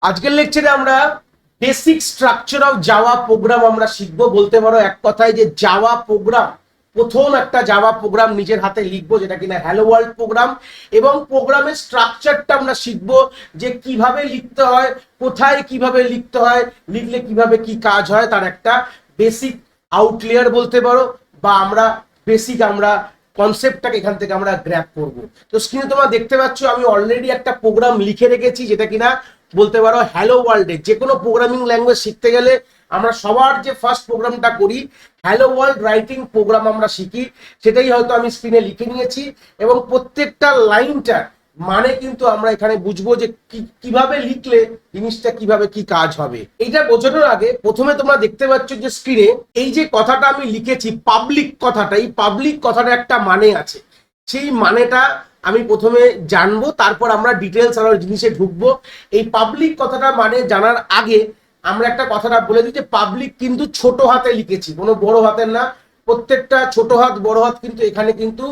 আজকের লেকচারে আমরা basic structure of Java program আমরা শিখবো। বলতে পারো এক কথায় যে জাভা প্রোগ্রাম, প্রথম একটা জাভা প্রোগ্রাম নিজের হাতে লিখবো যেটা কিনা হ্যালো ওয়ার্ল্ড প্রোগ্রাম, এবং প্রোগ্রামের স্ট্রাকচারটা আমরা শিখবো যে কিভাবে লিখতে হয়, কোথায় কিভাবে লিখতে হয়, লিখলে কিভাবে কি কাজ হয়, তার একটা বেসিক আউটলেয়ার বলতে পারো, বা আমরা বেসিক আমরা কনসেপ্টটাকে এখান থেকে আমরা গ্র্যাব করব। তো স্ক্রিনে তোমরা দেখতে পাচ্ছ আমি অলরেডি একটা প্রোগ্রাম লিখে রেখেছি যেটা কিনা বলতে পারো হ্যালো ওয়ার্ল্ডে যে কোনো প্রোগ্রামিং ল্যাঙ্গুয়েজ শিখতে গেলে আমরা সবার যে ফার্স্ট প্রোগ্রামটা করি হ্যালো ওয়ার্ল্ড রাইটিং প্রোগ্রাম আমরা শিখি, সেটাই হয়তো আমি স্ক্রিনে লিখে নিয়েছি। এবং প্রত্যেকটা লাইনটা মানে কিন্তু আমরা এখানে বুঝবো যে কিভাবে লিখলে জিনিসটা কিভাবে কি কাজ হবে। এইটা বোঝানোর আগে প্রথমে তোমরা দেখতে পাচ্ছ যে স্ক্রিনে এই যে কথাটা আমি লিখেছি পাবলিক কথাটা, এই পাবলিক কথাটা একটা মানে আছে। সেই মানেটা আমি প্রথমে জানবো, তারপর আমরা ডিটেলস আর জিনিসে ঢুকবো। এই পাবলিক কথাটা মানে জানার আগে আমরা একটা কথাটা বলে দিই যে পাবলিক কিন্তু ছোট হাতে লিখেছি, কোনো বড় হাতের না। প্রত্যেকটা ছোট হাত বড় হাত কিন্তু এখানে কিন্তু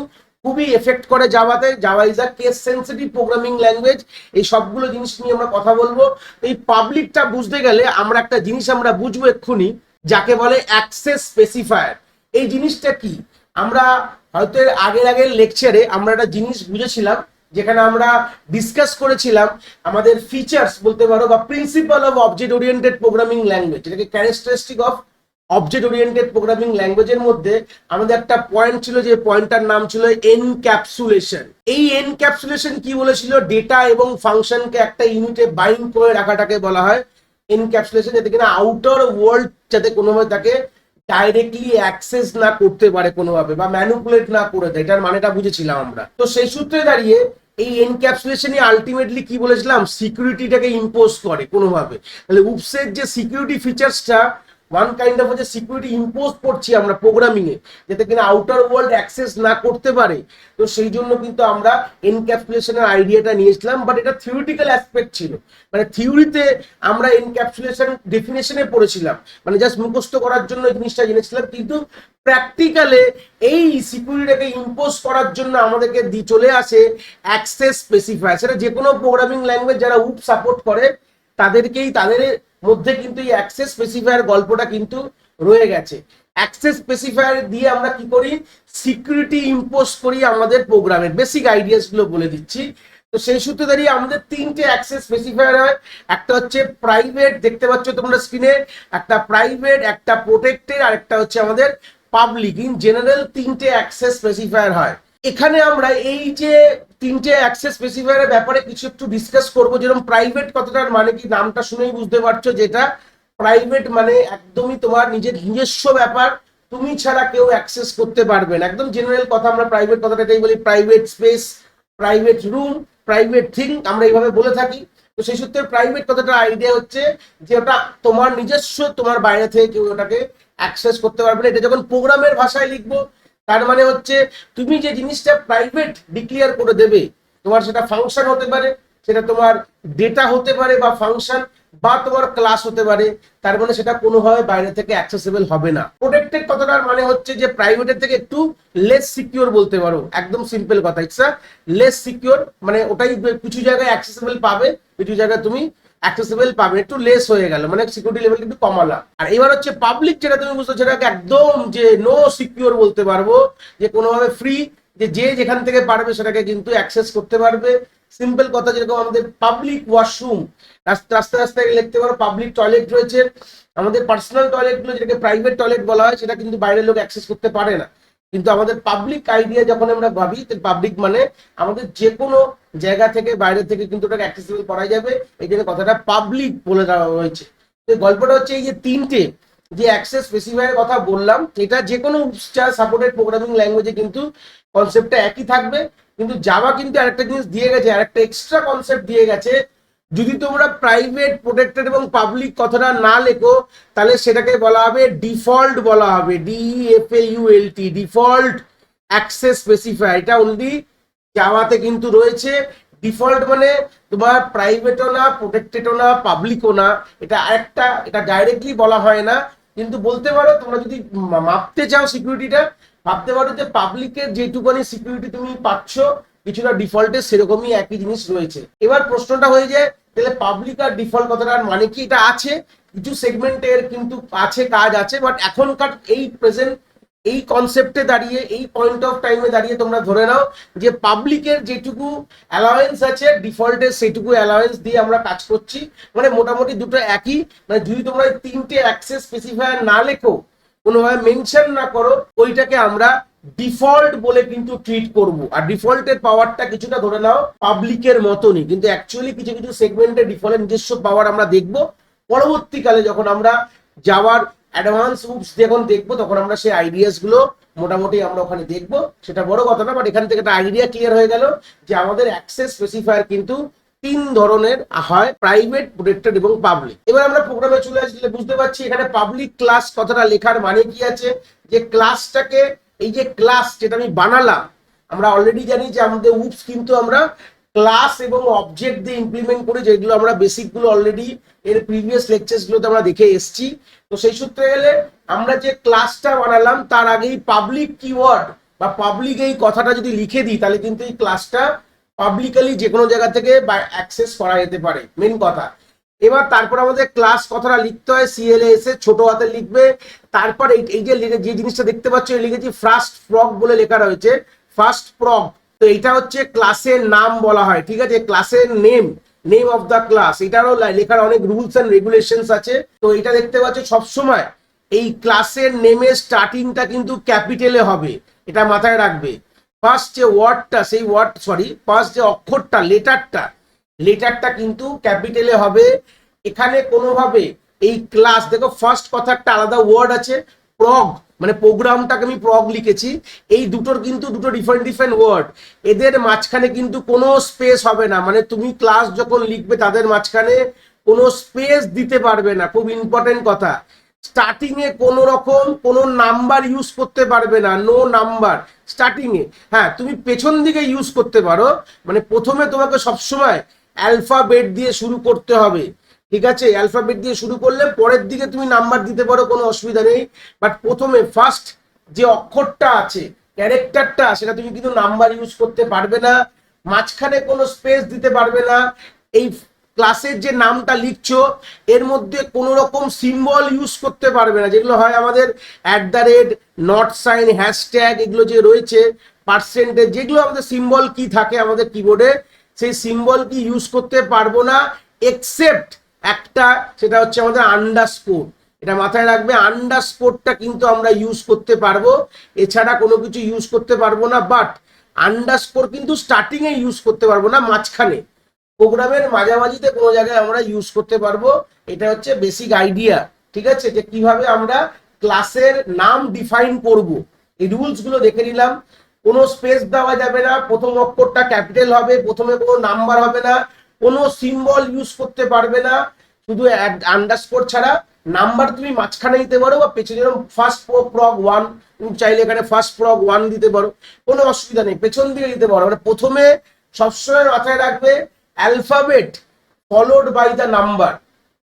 খুবই এফেক্ট করে জাভাতে। Java is a case sensitive programming language. এই সবগুলো জিনিস নিয়ে আমরা কথা বলবো। এই পাবলিকটা বুঝতে গেলে আমরা একটা জিনিস আমরা বুঝবো এক্ষুনি, যাকে বলে অ্যাক্সেস স্পেসিফায়ার। এই জিনিসটা কি আমরা হয়তো আগের লেকচারে আমরা একটা জিনিস বুঝেছিলাম, যেখানে আমরা ডিসকাস করেছিলাম আমাদের ফিচার্স বলতে পারো বা principal of object oriented programming language, যেটাকে characteristic of object oriented programming ল্যাঙ্গুয়েজের মধ্যে আমাদের একটা পয়েন্ট ছিল, যে পয়েন্টটার নাম ছিল এনক্যাপসুলেশন। এই এনক্যাপসুলেশন কি বলেছিল, ডেটা এবং ফাংশনকে একটা ইউনিটে বাইন্ড করে রাখাটাকে বলা হয় এনক্যাপসুলেশন, যাতে কিনা আউটার ওয়ার্ল্ড যাতে কোনোভাবে তাকে ডাইরেক্টলি অ্যাক্সেস না করতে পারে কোনোভাবে, বা ম্যানিপুলেট না করে দেয়। এটার মানেটা বুঝেছিলাম আমরা। তো সেই সূত্রে দাঁড়িয়ে এই এনক্যাপসুলেশনই আলটিমেটলি কি বলেছিলাম, সিকিউরিটিটাকে ইম্পোজ করে কোনোভাবে। তাহলে উপসের যে সিকিউরিটি ফিচার্সটা ওয়ান কাইন্ড অফ যে সিকিউরিটি ইম্পোজ করছি আমরা প্রোগ্রামিং এ, যাতে কিনা আউটার ওয়ার্ল্ড অ্যাক্সেস না করতে পারে। তো সেই জন্য কিন্তু আমরা এনক্যাপসুলেশনের আইডিয়াটা নিয়েছিলাম, বাট এটা থিওরিটিক্যাল অ্যাসপেক্ট ছিল। মানে থিওরিতে আমরা এনক্যাপসুলেশন ডেফিনেশনে পড়েছিলাম, মানে জাস্ট মুখস্থ করার জন্য এই জিনিসটা জেনেছিলাম, কিন্তু প্র্যাকটিক্যালে এই সিকিউরিটিটাকে ইম্পোজ করার জন্য আমাদেরকে চলে আসে অ্যাক্সেস স্পেসিফায়ার। সেটা যে কোনো প্রোগ্রামিং ল্যাঙ্গুয়েজ যারা উপ সাপোর্ট করে তাদেরকেই, তাদের মধ্যে কিন্তু এই অ্যাক্সেস স্পেসিফায়ার গল্পটা কিন্তু রয়ে গেছে। অ্যাক্সেস স্পেসিফায়ার দিয়ে আমরা কি করি, সিকিউরিটি ইম্পোজ করি আমাদের প্রোগ্রামের। বেসিক আইডিয়াস গুলো বলে দিচ্ছি। তো সেই সূত্রে দাঁড়িয়ে আমাদের তিনটে অ্যাক্সেস স্পেসিফায়ার হয়। একটা হচ্ছে প্রাইভেট, দেখতে পাচ্ছ তোমরা স্ক্রিনে, একটা প্রাইভেট, একটা প্রোটেক্টেড, আর একটা হচ্ছে আমাদের পাবলিক। ইন জেনারেল তিনটে অ্যাক্সেস স্পেসিফায়ার হয়। এখানে আমরা এই যে তিনটে অ্যাক্সেস স্পেসিফায়ারের ব্যাপারে কিছু একটু ডিসকাস করবো। যেরকম প্রাইভেট কথাটার মানে কি, নামটা শুনেই বুঝতে পারছো, যেটা প্রাইভেট মানে একদমই তোমার নিজস্ব ব্যাপার, তুমি ছাড়া কেউ অ্যাক্সেস করতে পারবে না। একদম জেনারেল কথা আমরা প্রাইভেট কথাটা এটাই বলি। Private space, private room, private thing আমরা এইভাবে বলে থাকি। তো সেই সূত্রে প্রাইভেট কথাটা আইডিয়া হচ্ছে যে ওটা তোমার নিজস্ব, তোমার বাইরে থেকে কেউ ওটাকে অ্যাক্সেস করতে পারবে না। এটা যখন প্রোগ্রামের ভাষায় লিখবো তার মানে হচ্ছে তুমি যে জিনিসটা প্রাইভেট ডিক্লেয়ার করে দেবে, তোমার সেটা ফাংশন হতে পারে, সেটা তোমার ডেটা হতে পারে বা ফাংশন, বা তোমার ক্লাস হতে পারে, তার মানে সেটা কোনোভাবে বাইরে থেকে অ্যাক্সেসেবল হবে না। প্রোটেক্টেড কথাটার মানে হচ্ছে যে প্রাইভেটের থেকে একটু লেস সিকিউর বলতে পারো, একদম সিম্পল কথা। ইটস লেস সিকিউর, মানে ওটাই কিছু জায়গায় অ্যাক্সেসেবল পাবে, কিছু জায়গায় তুমি অ্যাক্সেসিবল পাবে, একটু লেস হয়ে গেল, মানে সিকিউরিটি লেভেল কিন্তু কমালাম। আর এবার হচ্ছে পাবলিক, যেটা তুমি বুঝতে, সেটাকে একদম যে নো সিকিউর বলতে পারবো, যে কোনোভাবে ফ্রি, যে যেখান থেকে পারবে সেটাকে কিন্তু অ্যাক্সেস করতে পারবে। সিম্পল কথা, যেরকম আমাদের পাবলিক ওয়াশরুম, রাস্তায় রাস্তায় লিখতে পারো, পাবলিক টয়লেট রয়েছে। আমাদের পার্সোনাল টয়লেট গুলো, যেটাকে প্রাইভেট টয়লেট বলা হয়, সেটা কিন্তু বাইরের লোক অ্যাক্সেস করতে পারে না। কিন্তু আমাদের পাবলিক আইডিয়া যখন আমরা ভাবি, পাবলিক মানে আমাদের যে কোনো জায়গা থেকে, বাইরে থেকে কিন্তু ওটাকে অ্যাক্সেসিবল করা যাবে। এই জন্য কথাটা পাবলিক বলে দেওয়া হয়েছে। তো গল্পটা হচ্ছে এই যে তিনটে যে অ্যাক্সেস স্পেসিফায়ার কথা বললাম, এটা যে কোনো সাপোর্টেড প্রোগ্রামিং ল্যাঙ্গুয়েজে কিন্তু কনসেপ্টটা একই থাকবে। কিন্তু জাভা কিন্তু আরেকটা জিনিস দিয়ে গেছে, আরেকটা এক্সট্রা কনসেপ্ট দিয়ে গেছে। যদি তোমরা প্রাইভেট, প্রোটেক্টেড এবং পাবলিক কথাটা না লেখো, তাহলে সেটাকে বলা হবে ডিফল্ট, বলা হবে DEFAULT, ডিফল্ট অ্যাক্সেস স্পেসিফায়ার। এটা অনলি জাভাতে কিন্তু রয়েছে। ডিফল্ট মানে তোমার প্রাইভেটও না, প্রোটেক্টেডও না, পাবলিকও না, এটা আরেকটা, এটা ডাইরেক্টলি বলা হয় না। কিন্তু বলতে পারো, তোমরা যদি মাপতে চাও সিকিউরিটিটা, ভাবতে পারো যে পাবলিকের যেটুকুনি সিকিউরিটি তুমি পাচ্ছ কিছুটা ডিফল্টের সেরকমই একই জিনিস রয়েছে। এবার প্রশ্নটা হয়ে যায় তাহলে পাবলিক আর ডিফল্ট কথাটার মানে কি, এটা আছে কিছু সেগমেন্টের কিন্তু আছে, কাজ আছে, বাট এখনকার এই প্রেজেন্ট এই কনসেপ্টে দাঁড়িয়ে, এই পয়েন্ট অফ টাইমে দাঁড়িয়ে তোমরা ধরে নাও যে পাবলিকের যেটুকু অ্যালাওয়েন্স আছে ডিফল্টের সেটুকু অ্যালাওয়েন্স দিয়ে আমরা কাজ করছি। মানে মোটামুটি দুটো একই, মানে যদি তোমরা তিনটে অ্যাক্সেস স্পেসিফায়ার না লেখো, কোনোভাবে মেনশন না করো, ওইটাকে আমরা ডিফল্ট বলে কিন্তু ট্রিট করব। আর ডিফল্টের পাওয়ারটা কিছুটা ধরে নাও পাবলিকের মতনই, কিন্তু অ্যাকচুয়ালি কিছু কিছু সেগমেন্টে ডিফল্টের নিজস্ব পাওয়ার আমরা দেখব পরবর্তীকালে যখন আমরা যাওয়ার অ্যাডভান্স উপস যখন দেখবো, তখন আমরা সেই আইডিয়াস গুলো মোটামুটি আমরা ওখানে দেখবো, সেটা বড় কথা না। বাট এখান থেকে একটা আইডিয়া ক্লিয়ার হয়ে গেল যে আমাদের অ্যাক্সেস স্পেসিফায়ার কিন্তু তিন ধরনের হয়, প্রাইভেট, প্রোটেক্টেড এবং পাবলিক। এবার আমরা প্রোগ্রামে চলে আসলে বুঝতে পারছি এখানে পাবলিক ক্লাস কথাটা লেখার মানে কি আছে, যে ক্লাসটাকে, এই যে ক্লাস যেটা আমি বানালাম, আমরা অলরেডি জানি যে আমাদের উপস কিন্তু আমরা ক্লাস এবং অবজেক্ট দিয়ে ইমপ্লিমেন্ট করি, যেগুলো আমরা বেসিক গুলো অলরেডি এর প্রিভিয়াস লেকচার্স গুলোতে আমরা দেখে এসেছি। তো সেই সূত্রে গেলে আমরা যে ক্লাসটা বানালাম তার আগেই পাবলিক কিওয়ার্ড বা পাবলিক এই কথাটা যদি লিখে দিই, তাহলে কিন্তু এই ক্লাসটা পাবলিকালি যে কোনো জায়গা থেকে অ্যাক্সেস করা যেতে পারে, মেন কথা। এবার তারপর আমাদের ক্লাস কথাটা লিখতে হয়, CLAS এ ছোট হাতে লিখবে। তারপর এই যে জিনিসটা দেখতে পাচ্ছ, লিখেছি ফার্স্ট ফ্রগ বলে লেখা রয়েছে, ফার্স্ট ফ্রগ। তো এটা হচ্ছে ক্লাসের নাম বলা হয়, ঠিক আছে, ক্লাসের নেম অফ দ্য ক্লাস। এটারও লেখার অনেক রুলস এন্ড রেগুলেশনস আছে। তো এটা দেখতে পাচ্ছ সবসময় এই ক্লাসের নেমের স্টার্টিংটা কিন্তু ক্যাপিটালে হবে, এটা মাথায় রাখবে। ফার্স্ট যে ওয়ার্ডটা, সেই ফার্স্ট যে অক্ষরটা, লেটারটা কিন্তু ক্যাপিটালে হবে। এখানে কোনোভাবে এই ক্লাস, দেখো ফার্স্ট কথা একটা আলাদা ওয়ার্ড আছে, প্রগ, মানে প্রোগ্রামটাকে আমি প্রগ লিখেছি, এই দুটোর কিন্তু দুটো ডিফারেন্ট ওয়ার্ড, এদের মাঝখানে কিন্তু কোনো স্পেস হবে না। মানে তুমি ক্লাস যখন লিখবে তাদের মাঝখানে কোনো স্পেস দিতে পারবে না, খুব ইম্পর্টেন্ট কথা। স্টার্টিং এ কোনো রকম কোনো নাম্বার ইউজ করতে পারবে না, নো নাম্বার স্টার্টিং এ। হ্যাঁ, তুমি পেছন দিকে ইউজ করতে পারো, মানে প্রথমে তোমাকে সবসময় অ্যালফাবেট দিয়ে শুরু করতে হবে, ঠিক আছে, অ্যালফাবেট দিয়ে শুরু করলে পরের দিকে তুমি নাম্বার দিতে পারো, কোনো অসুবিধা নেই। বাট প্রথমে ফার্স্ট যে অক্ষরটা আছে, ক্যারেক্টারটা, সেটা তুমি কিন্তু নাম্বার ইউজ করতে পারবে না, মাঝখানে কোনো স্পেস দিতে পারবে না। এই ক্লাসের যে নামটা লিখছো এর মধ্যে কোনো রকম সিম্বল ইউজ করতে পারবে না, যেগুলো হয় আমাদের @ নট সাইন, হ্যাশট্যাগ, এগুলো যে রয়েছে, পার্সেন্টেজ, যেগুলো আমাদের সিম্বল কি থাকে আমাদের কিবোর্ডে, সেই সিম্বল কি ইউজ করতে পারবো না, এক্সেপ্ট একটা, সেটা হচ্ছে আমাদের আন্ডারস্কোর। এটা মাথায় রাখবে, আন্ডারস্কোরটা কিন্তু আমরা ইউজ করতে পারবো, এছাড়া কোনো কিছু ইউজ করতে পারবো না। বাট আন্ডারস্কোর কিন্তু স্টার্টিং এ ইউজ করতে পারবো না, মাঝখানে প্রোগ্রামের মাঝামাঝিতে কোনো জায়গায় আমরা ইউজ করতে পারবো। এটা হচ্ছে বেসিক আইডিয়া, ঠিক আছে, যে কিভাবে আমরা ক্লাসের নাম ডিফাইন করব। এই রুলস গুলো দেখে নিলাম। কোনো স্পেস দেওয়া যাবে না, প্রথম অক্ষরটা ক্যাপিটাল হবে, প্রথমে কোনো নাম্বার হবে না, কোনো সিম্বল ইউজ করতে পারবে না, শুধু আন্ডারস্কোর ছাড়া। নাম্বার তুমি মাঝখানে দিতে পারো বা পেছনে, যেরকম ফার্স্ট প্রগ 1, তুমি চাইলে এখানে ফার্স্ট প্রগ 1 দিতে পারো, কোনো অসুবিধা নেই, পেছন দিকে দিতে পারো। মানে প্রথমে সবসময় মাথায় রাখবে alphabet followed by the number,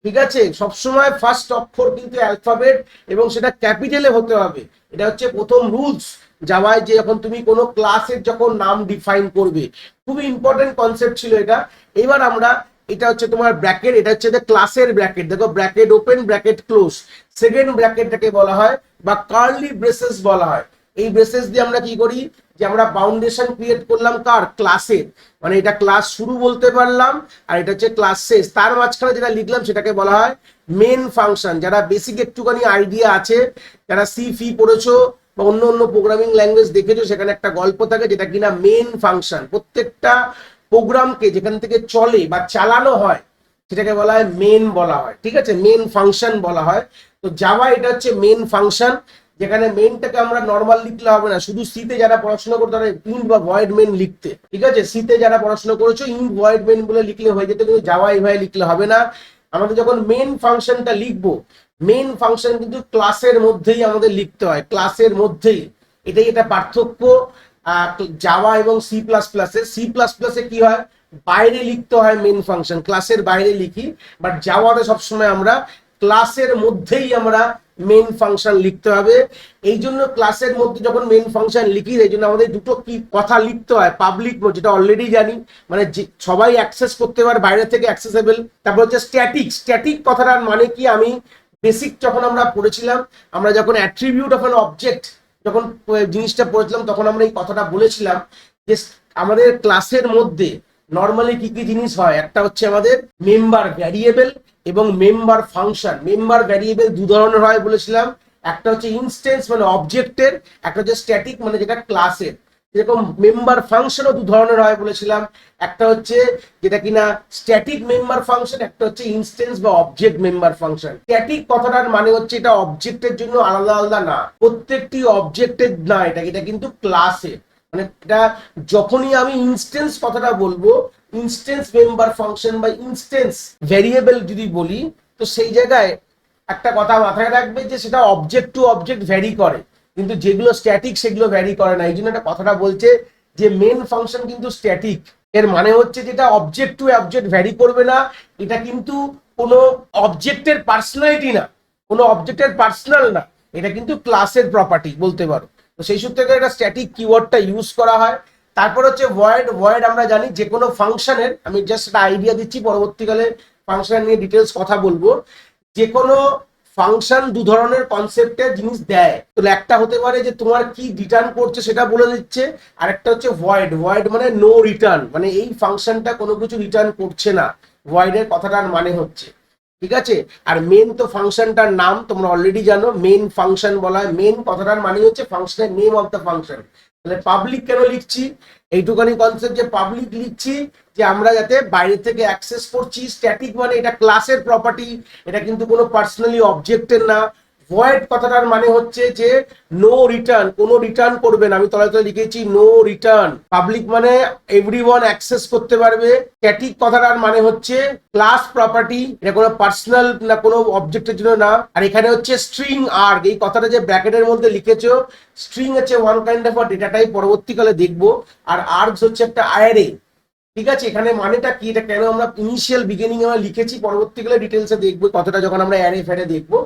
ঠিক আছে, সবসময় ফার্স্ট অক্ষর কিন্তু অ্যালফাবেট এবং সেটা ক্যাপিটালে হতে হবে। এটা হচ্ছে প্রথম রুলস জাভায়, যে যখন তুমি কোনো ক্লাসের যখন নাম ডিফাইন করবে, খুবই ইম্পর্টেন্ট কনসেপ্ট ছিল এটা। এবার আমরা, এটা হচ্ছে তোমার ব্র্যাকেট, এটা হচ্ছে ক্লাসের ব্র্যাকেট, দেখো bracket open, bracket close, second ব্র্যাকেটটাকে বলা হয় বা কার্লি ব্রেসেস বলা হয়। এই ব্রেসেস দিয়ে আমরা কি করি, যে আমরা বাউন্ডেশন ক্রিয়েট করলাম কার, ক্লাসের, মানে এটা ক্লাস শুরু বলতে পারলাম, আর এটা হচ্ছে ক্লাস শেষ। তার মাঝখানে যেটা লিখলাম সেটাকে বলা হয় মেন ফাংশন। যারা বেসিক একটুখানি আইডিয়া আছে, যারা সি পড়েছো বা অন্য অন্য প্রোগ্রামিং ল্যাঙ্গুয়েজ দেখেছো, সেখানে একটা গল্প থাকে যেটা কিনা মেন ফাংশন। প্রত্যেকটা প্রোগ্রামকে যেখান থেকে চলে বা চালানো হয় সেটাকে বলা হয় মেন বলা হয়, ঠিক আছে, মেন ফাংশন বলা হয়। তো জাভা এটা হচ্ছে মেন ফাংশন, যেখানে মেনটাকে আমরা নর্মাল লিখলে হবে না, শুধু সিতে যারা পড়াশোনা করতে তারা ইন্ট বা ভয়েড মেন লিখতে, ঠিক আছে, সিতে যারা পড়াশোনা করেছো ইন্ট ভয়েড মেন বলে লিখলে হয়ে যেত, কিন্তু জাভা এইভাবে লিখলে হবে না। আমাদের যখন মেন ফাংশনটা লিখবো, মেন ফাংশন কিন্তু ক্লাসের মধ্যেই আমাদের লিখতে হয়, ক্লাসের মধ্যেই। এটাই এটা পার্থক্য জাভা এবং C++। কি হয়, বাইরে লিখতে হয় মেন ফাংশন, ক্লাসের বাইরে লিখি, বাট জাভাতে সবসময় আমরা ক্লাসের মধ্যেই আমরা মেন ফাংশন লিখতে হবে। এই জন্য ক্লাসের মধ্যে যখন মেন ফাংশন লিখি এই জন্য আমাদের দুটো কি কথা লিখতে হয়, পাবলিক মোড যেটা অলরেডি জানি, মানে সবাই অ্যাক্সেস করতে পারে, বাইরে থেকে অ্যাক্সেসেবল। তারপর হচ্ছে স্ট্যাটিক। স্ট্যাটিক কথাটার মানে কি, আমি বেসিক যখন আমরা পড়েছিলাম, আমরা যখন অ্যাট্রিবিউট অফ অ্যান অবজেক্ট যখন জিনিসটা পড়েছিলাম তখন আমরা এই কথাটা বলেছিলাম যে আমাদের ক্লাসের মধ্যে নর্মালি কি কি জিনিস হয়, একটা হচ্ছে আমাদের মেম্বার ভ্যারিয়েবল এবং মেম্বার ফাংশন। মেম্বার ভ্যারিয়েবল দু ধরনের হয় বলেছিলাম, একটা হচ্ছে ইনস্টেন্স মানে অবজেক্টের, একটা হচ্ছে স্ট্যাটিক মানে যেটা ক্লাসের। যেরকম মেম্বার ফাংশনও দু ধরনের হয় বলেছিলাম, একটা হচ্ছে যেটা কিনা স্ট্যাটিক মেম্বার ফাংশন, একটা হচ্ছে ইনস্টেন্স বা অবজেক্ট মেম্বার ফাংশন। স্ট্যাটিক কথাটার মানে হচ্ছে এটা অবজেক্টের জন্য আলাদা আলাদা না, প্রত্যেকটি অবজেক্টের না, এটা কিন্তু ক্লাসের। মানে এটা যখনই আমি ইনস্টেন্স কথাটা বলবো, ইনস্টেন্স মেম্বার ফাংশন বা ইনস্টেন্স ভ্যারিয়েবল যদি বলি, তো সেই জায়গায় একটা কথা মাথায় রাখবে যে সেটা অবজেক্ট টু অবজেক্ট ভ্যারি করে, কিন্তু যেগুলো স্ট্যাটিক সেগুলো ভ্যারি করে না। এই জন্য একটা কথাটা বলছে যে মেন ফাংশন কিন্তু স্ট্যাটিক। এর মানে হচ্ছে যেটা অবজেক্ট টু অবজেক্ট ভ্যারি করবে না, এটা কিন্তু কোনো অবজেক্টের পার্সোনালিটি না, কোনো অবজেক্টের পার্সোনাল না, এটা কিন্তু ক্লাসের প্রপার্টি বলতে পারো। তো সেই সূত্রে একটা স্ট্যাটিক কিওয়ার্ডটা ইউজ করা হয়। তারপর হচ্ছে ভয়েড। ভয়েড আমরা জানি যে কোনো ফাংশনের, আমি জাস্ট একটা আইডিয়া দিচ্ছি, পরবর্তীকালে ফাংশন নিয়ে ডিটেলস কথা বলবো। যে কোনো ফাংশন দু ধরনের কনসেপ্টের জিনিস দেয়। তো একটা হতে পারে যে তোমার কি রিটার্ন করছে সেটা বলে দিচ্ছে, আর একটা হচ্ছে ভয়েড। ভয়েড মানে নো রিটার্ন, মানে এই ফাংশনটা কোনো কিছু রিটার্ন করছে না, ভয়েডের কথাটার মানে হচ্ছে। ঠিক আছে। আর মেন তো ফাংশনটার নাম তোমরা অলরেডি জানো, মেন ফাংশন বলা হয়। মেন কথাটার মানে হচ্ছে ফাংশনের নেম অফ দ্য ফাংশন। তাহলে পাবলিক কেন লিখছি, এইটুখানি কনসেপ্ট যে পাবলিক লিখছি যে আমরা যাতে বাইরে থেকে অ্যাক্সেস করছি। স্ট্যাটিক মানে এটা ক্লাসের প্রপার্টি, এটা কিন্তু কোনো পার্সোনালি অবজেক্টের না। ভয়েড কথাটার মানে হচ্ছে যে নো রিটার্ন, কোনো রিটার্ন করবে না। আমি তলায় তলায় লিখেছি নো রিটার্ন। পাবলিক মানে এভরিওয়ান অ্যাক্সেস করতে পারবে। স্ট্যাটিক কথাটার মানে হচ্ছে ক্লাস প্রপার্টি, এটা কোনো পার্সোনাল না, কোনো অবজেক্টের জন্য না। আর এখানে হচ্ছে স্ট্রিং আর্গ, এই কথাটা যে ব্র্যাকেটের মধ্যে লিখেছো, স্ট্রিং হচ্ছে one kind of data type, পরবর্তীকালে দেখবো। আর আর্গস হচ্ছে একটা অ্যারে। ঠিক আছে। এখানে মানেটা কি, এটা কেন আমরা ইনিশিয়াল বিগিনিং আমরা লিখেছি, পরবর্তীকালে ডিটেলসে দেখবো কথাটা যখন আমরা অ্যারে ফ্যারে দেখবো।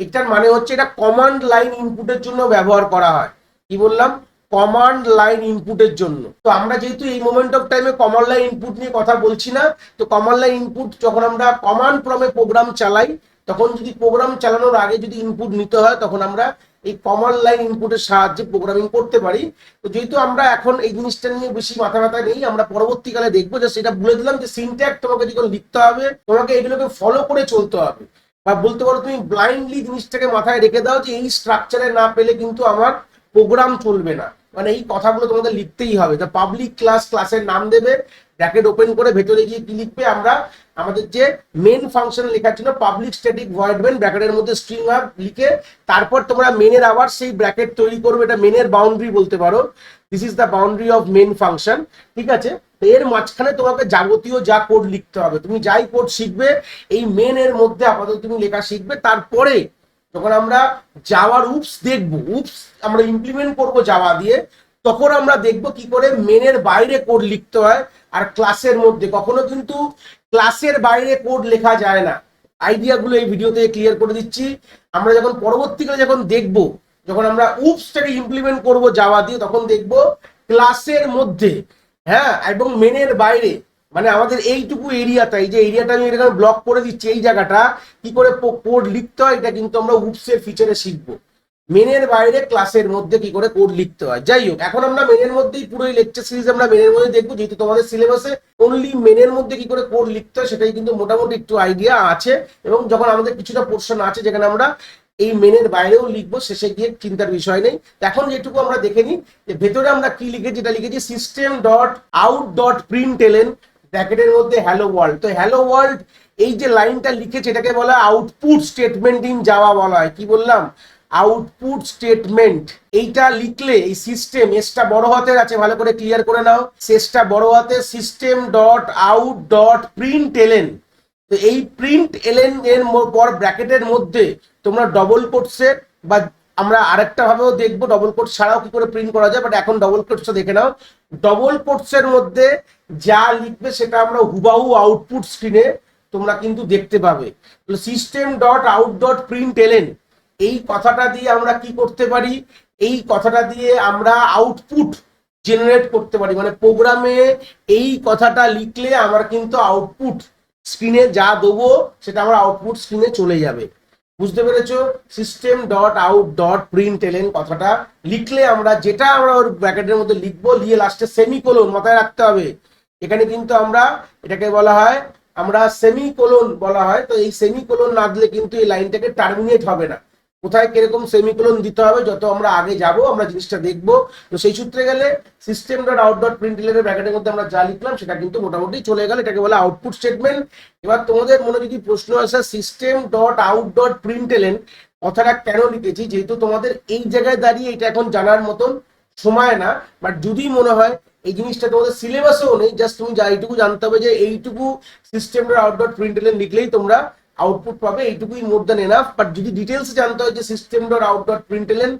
এটার মানে হচ্ছে এটা কমান্ড লাইন ইনপুটের জন্য ব্যবহার করা হয়। কি বললাম, কমান্ড লাইন ইনপুটের জন্য। তো আমরা যেহেতু এই মোমেন্ট অফ টাইমে কমান্ড লাইন ইনপুট নিয়ে কথা বলছি না, তো কমান্ড লাইন ইনপুট যখন আমরা কমান্ড প্রমে প্রোগ্রাম চালাই, তখন যদি প্রোগ্রাম চালানোর আগে যদি ইনপুট নিতে হয়, তখন আমরা এই কমান্ড লাইন ইনপুটের সাহায্যে প্রোগ্রামিং করতে পারি। তো যেহেতু আমরা এখন এই জিনিসটা নিয়ে বেশি মাথা ব্যথা নেই, আমরা পরবর্তীকালে দেখবো। যে সেটা বলে দিলাম যে সিনট্যাক্স তোমাকে যখন লিখতে হবে, তোমাকে এগুলোকে ফলো করে চলতে হবে। বা বলতে পারো তুমি ব্লাইন্ডলি জিনিসটাকে মাথায় রেখে দাও যে এই স্ট্রাকচারে না পেলে কিন্তু আমার প্রোগ্রাম চলবে না, মানে এই কথাগুলো তোমাদের লিখতেই হবে। তো পাবলিক ক্লাস, ক্লাসের নাম দেবে, ব্র্যাকেট ওপেন করে ভেতরে গিয়ে কি লিখবে, আমরা আমাদের যে মেন ফাংশন লেখার জন্য পাবলিক স্ট্যাটিক ভয়েড মেন, ব্র্যাকেটের মধ্যে স্ট্রিং আপ লিখে তারপর তোমরা মেনের আবার সেই ব্র্যাকেট তৈরি করবে। এটা মেনের বাউন্ডারি বলতে পারো, this is the boundary of main function. ঠিক আছে। তো এর মাঝখানে তোমাকে যাবতীয় যা কোড লিখতে হবে, তুমি যাই কোড শিখবে এই মেন এর মধ্যে আপাতত তুমি লেখা শিখবে। তারপরে যখন আমরা জাভার উপস দেখবো, উপস আমরা ইমপ্লিমেন্ট করবো জাভা দিয়ে, তখন আমরা দেখবো কি করে মেনের বাইরে কোড লিখতে হয়। আর ক্লাসের মধ্যে কখনো কিন্তু ক্লাসের বাইরে কোড লেখা যায় না। আইডিয়াগুলো এই ভিডিওতে ক্লিয়ার করে দিচ্ছি। আমরা যখন পরবর্তীকালে যখন দেখবো, যখন আমরা উপসটাকে ইমপ্লিমেন্ট করবো জাভা দিয়ে, তখন দেখবো ক্লাসের মধ্যে, হ্যাঁ, এবং মেনের বাইরে, মানে আমাদের এইটুকু এরিয়াটা, এই যে এরিয়াটা আমি এখানে ব্লক করে দিচ্ছি, এই জায়গাটা কি করে কোড লিখতে হয়, এটা কিন্তু আমরা উপসের ফিচারে শিখবো। মেনের বাইরে ক্লাসের মধ্যে কি করে কোড লিখতে হয়। যাই হোক, এখন আমরা মেনের মধ্যেই পুরো লেকচার সিরিজ আমরা মেনের মধ্যে দেখবো, যেহেতু তোমাদের সিলেবাসে অনলি মেনের মধ্যে কি করে কোড লিখতে হয় সেটাই কিন্তু মোটামুটি একটু আইডিয়া আছে। এবং যখন আমাদের কিছুটা পোর্শন আছে যেখানে আমরা এই মেনের বাইরেও লিখবো, শেষে গিয়ে চিন্তার বিষয় নেই। এখন যেটুকু আমরা দেখে নিই যে ভেতরে আমরা কি লিখেছি, যেটা লিখেছি সিস্টেম ডট আউট ডট প্রিন্টএলএন ব্র্যাকেটের মধ্যে হ্যালো ওয়ার্ল্ড। তো হ্যালো ওয়ার্ল্ড এই যে লাইনটা লিখেছে এটাকে বলা হয় আউটপুট স্টেটমেন্ট ইন জাভা বলা হয়। কি বললাম, আউটপুট স্টেটমেন্ট। এইটা লিখলে এই সিস্টেম, এসটা বড় হাতের আছে, ভালো করে ক্লিয়ার করে নাও, শেষটা বড় হাতে, সিস্টেম ডট আউট ডট প্রিন্টএলএন। তো এই প্রিন্টএলএন এর পর ব্র্যাকেটের মধ্যে তোমরা ডবল কোটসের, বা আমরা আরেকটা ভাবেও দেখবো ডবল কোট ছাড়াও কি করে প্রিন্ট করা যায়, বাট এখন ডবল কোটসটা দেখে নাও। ডবল কোটসের মধ্যে যা লিখবে সেটা আমরা হুবাহু আউটপুট স্ক্রিনে তোমরা কিন্তু দেখতে পাবে। সিস্টেম ডট আউট ডট প্রিন্টএলএন, এই কথাটা দিয়ে আমরা কি করতে পারি, এই কথাটা দিয়ে আমরা আউটপুট জেনারেট করতে পারি। মানে প্রোগ্রামে এই কথাটা লিখলে আমার কিন্তু আউটপুট স্ক্রিনে যা দেবো সেটা আমার আউটপুট স্ক্রিনে চলে যাবে। বুঝতে পেরেছো? সিস্টেম ডট আউট ডট প্রিন্টএলএন কথাটা লিখলে আমরা যেটা আমরা ওর ব্র্যাকেটের মধ্যে লিখবো, লিখে লাস্টে সেমিকোলন মাথায় রাখতে হবে। এখানে কিন্তু আমরা এটাকে বলা হয়, আমরা সেমিকোলন বলা হয়। তো এই সেমিকোলন না দিলে কিন্তু এই লাইনটাকে টার্মিনেট হবে না। কোথায় কিরকম সেমিকোলন দিতে হবে যত আমরা আগে যাব আমরা জিনিসটা দেখবো। তো সেই সূত্রে গেলে সিস্টেম ডট আউট ডট প্রিন্টএলএন এর ব্র্যাকেটের মধ্যে আমরা যা লিখলাম সেটা কিন্তু মোটামুটি চলে গেল। এটাকে বলে আউটপুট স্টেটমেন্ট। এবার তোমাদের মনে যদি প্রশ্ন আসে সিস্টেম ডট আউট ডট প্রিন্টএলএন কথাটা কেন লিখেছি, যেহেতু তোমাদের এই জায়গায় দাঁড়িয়ে এটা এখন জানার মতন সময় না, বাট যদি মনে হয় এই জিনিসটা তোমাদের সিলেবাসেও নেই, জাস্ট তুমি এইটুকু জানতে হবে যে এইটুকু system dot out dot println লিখলেই তোমরা আউটপুট পাবে, এইটুকুই মোর দ্যান এনাফ। বাট যদি ডিটেলস জানতে হয় যে system dot out dot println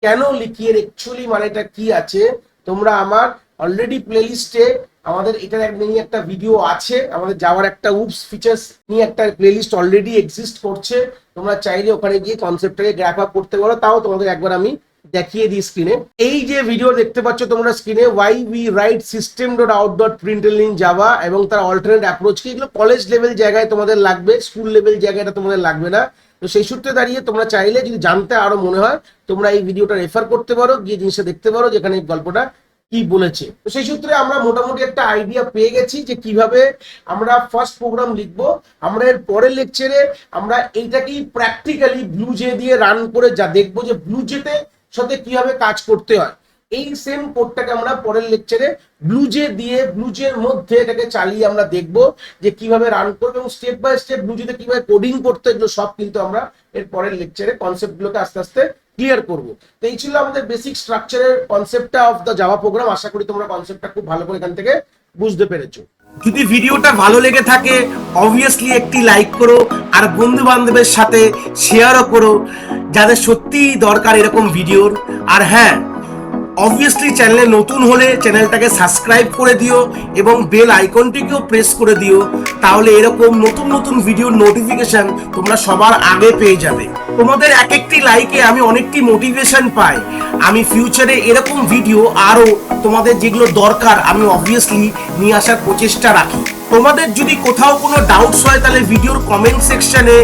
কেন লিখি, এর অ্যাকচুয়ালি মানেটা কি আছে, তোমরা আমার অলরেডি প্লেলিস্টে আমাদের এটার নিয়ে একটা ভিডিও আছে, আমাদের যাওয়ার একটা উপস ফিচার্স নিয়ে একটা প্লেলিস্ট অলরেডি এক্সিস্ট করছে। তোমরা চাইলে ওখানে গিয়ে কনসেপ্টটাকে গ্র্যাপ আপ করতে পারো। তাও তোমাদের একবার আমি দেখিয়ে দিই স্ক্রিনে। এই যে ভিডিও দেখতে পাচ্ছ তোমরা স্ক্রিনে, why we write system dot out dot প্রিন্টএলএন in Java এবং তার অল্টারনেট অ্যাপ্রোচ কি, এগুলো কলেজ লেভেল জায়গায় তোমাদের লাগবে, স্কুল লেভেল জায়গাটা তোমাদের লাগবে না। তো সেই সূত্রে দাঁড়িয়ে তোমরা চাইলে যদি জানতে আরো মনে হয় তোমরা এই ভিডিওটা রেফার করতে পারো, গিয়ে জিনিসটা দেখতে পারো যেখানে এই গল্পটা কি বলেছে। তো সেই সূত্রে আমরা মোটামুটি একটা আইডিয়া পেয়ে গেছি যে কিভাবে আমরা ফার্স্ট প্রোগ্রাম লিখবো। আমরা এর পরের লেকচারে আমরা এইটাকেই প্র্যাকটিক্যালি ব্লুজে দিয়ে রান করে যা দেখবো যে ব্লুজেতে সাথে কিভাবে কাজ করতে হয়। এই সেম কোডটাকে আমরা পরের লেকচারে ব্লুজে দিয়ে ব্লুজের মধ্যে এটাকে চালিয়ে আমরা দেখবো যে কিভাবে রান করবে এবং স্টেপ বাই স্টেপ ব্লুজেতে কিভাবে কোডিং করতে, এগুলো সব কিন্তু আমরা এর পরের লেকচারে কনসেপ্টগুলোকে আস্তে আস্তে ক্লিয়ার করবো। তো এই ছিল আমাদের বেসিক স্ট্রাকচারের কনসেপ্টটা অফ দ্য জাভা প্রোগ্রাম। আশা করি তোমরা কনসেপ্টটা খুব ভালো করে এখান থেকে বুঝতে পেরেছো। যদি ভিডিওটা ভালো লেগে থাকে অবভিয়াসলি একটি লাইক করো, আর বন্ধু বান্ধবের সাথে শেয়ারও করো যাদের সত্যিই দরকার এরকম ভিডিওর। আর হ্যাঁ, অবভিয়াসলি চ্যানেলে নতুন হলে চ্যানেলটাকে সাবস্ক্রাইব করে দিও এবং বেল আইকনটিকেও প্রেস করে দিও, তাহলে এরকম নতুন নতুন ভিডিওর নোটিফিকেশন তোমরা সবার আগে পেয়ে যাবে। তোমাদের এক একটি লাইকে আমি অনেকটি মোটিভেশন পাই, আমি ফিউচারে এরকম ভিডিও আরো তোমাদের যেগুলো দরকার আমি অবভিয়াসলি নিয়ে আসার প্রচেষ্টা রাখি। তোমাদের যদি কোথাও কোনো ডাউটস হয় তাহলে ভিডিওর কমেন্ট সেকশনে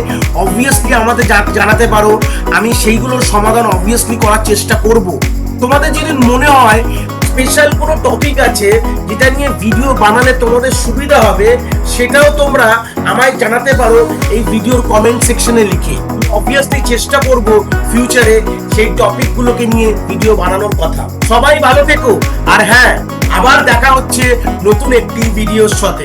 অবভিয়াসলি আমাদের জানাতে পারো, আমি সেইগুলোর সমাধান অবভিয়াসলি করার চেষ্টা করব। তোমাদের যদি মনে হয় স্পেশাল কোনো টপিক আছে যেটা নিয়ে ভিডিও বানালে তোমাদের সুবিধা হবে, সেটাও তোমরা আমায় জানাতে পারো এই ভিডিওর কমেন্ট সেকশনে লিখে। অবভিয়াসলি চেষ্টা করব ফিউচারে সেই টপিকগুলোকে নিয়ে ভিডিও বানানোর কথা। সবাই ভালো থেকো, আর হ্যাঁ, আবার দেখা হচ্ছে নতুন একটি ভিডিওর সাথে।